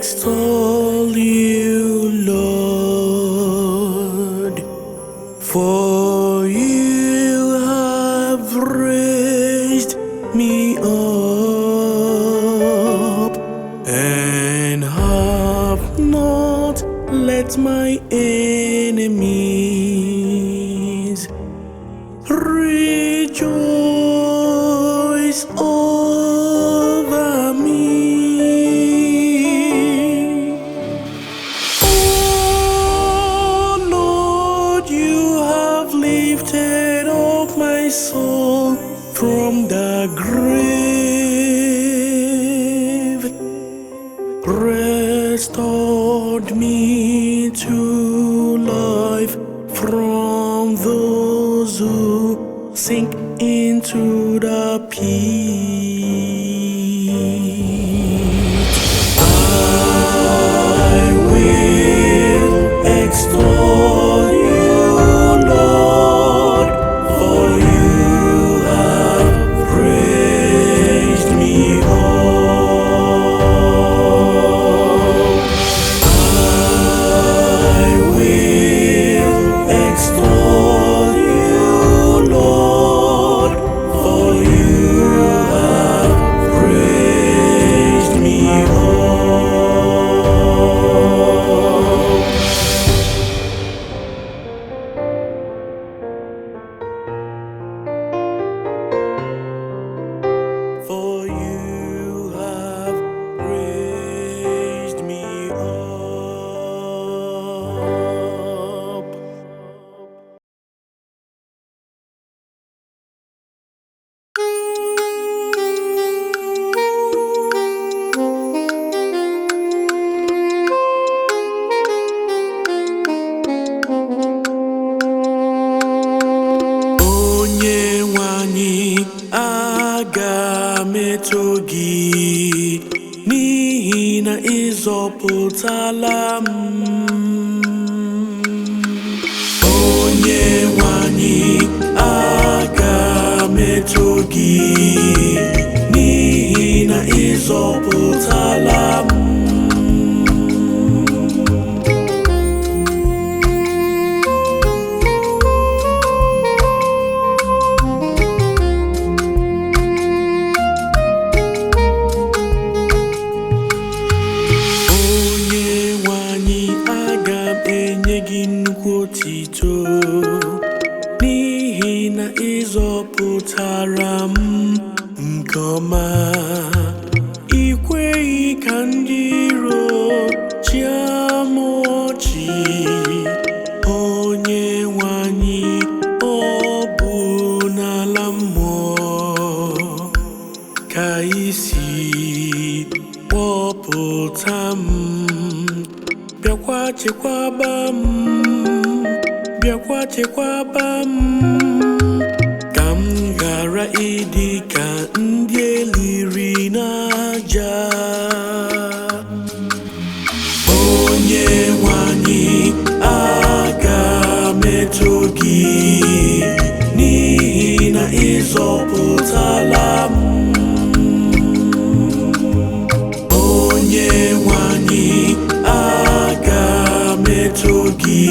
extol you, Lord, for you have raised me up and have not let my enemies rejoice over me. Oh Lord, you have lifted up my soul from the grave, restored me to life from those who sink into the pit. I will extol you, Lord, for you have raised me up. I will extol you, Lord, for you have raised me up. For you have raised me up. Onye nwe anyị, aga m eto gị n'ihi na ị zọpụtala m. Onye nwe anyị, aga m eto gị n'ihi na ị zọpụtala m. Enye gị nnukwu otito n'ihi na ị zọpụtara m nke ọma. Ị kweghị ka ndị iro chịa m ọchị. Onye nwe anyị, ọ bụ n'ala mmụọ ka ị si kpọpụta m. Bịakwa chekwaba m, bịakwa chekwaba m, ka m ghara ịdị ka ndị eliri n'aja. Onye nwe anyị, aga m eto gị n'ihi na ị zọpụtala m. Onye nwe anyị, aga m eto gị